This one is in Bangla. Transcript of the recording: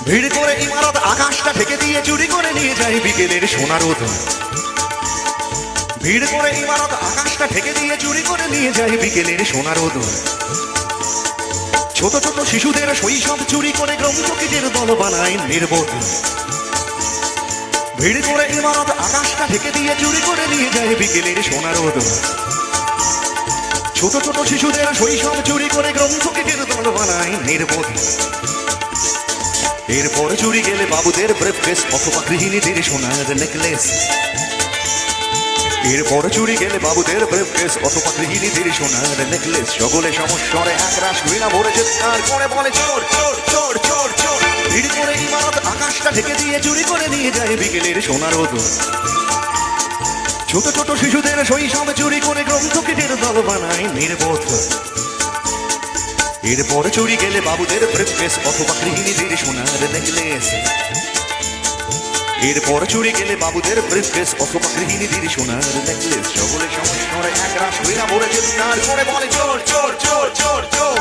ভিড় করে ইমারত আকাশটা ঢেকে দিয়ে চুরি করে নিয়ে যায় বিকেলের সোনা রোদ। ভিড় করে ইমারত আকাশটা ঢেকে দিয়ে চুরি করে নিয়ে যায় বিকেলের সোনা রোদ। ছোট ছোট শিশুদের শৈশব চুরি করে গ্রন্থকিটের দল বানায় নির্বোধ। ভিড় করে ইমারত আকাশটা ঢেকে দিয়ে চুরি করে নিয়ে যায় বিকেলের সোনা রোদ। ছোট ছোট শিশুদের শৈশব চুরি করে গ্রন্থকিটের দল বানায় নির্বোধ। এরপর চুরি গেলে বাবুদের ব্রেফকেস অথবা গৃহিণীদের সোনার নেকলেস। এরপর চুরি গেলে বাবুদের ব্রেফকেস অথবা গৃহিণীদের সোনার নেকলেস। সকলে সমস্যারে একরাশ ঘৃণা ভরে চিৎকার করে বলে চোর চোর চোর চোর চোর। ভিড় করে ইমারত আকাশটা ঢেকে দিয়ে চুরি করে নিয়ে যায় বিকেলের সোনা রোদ। ছোট ছোট শিশুদের শৈশব চুরি করে গ্রন্থকিটের দল বানায় নির্বোধ। এরপর চুরি গেলে বাবুদের ব্রেফকেস অথবা গৃহিণীদের সোনার নেকলেস। এরপর চুরি গেলে বাবুদের ব্রেফকেস অথবা গৃহিণীদের সোনার নেকলেস। সকলে সমস্যারে একরাশ ঘৃণা ভরে চিৎকার করে বলে চোর চোর চোর চোর চোর।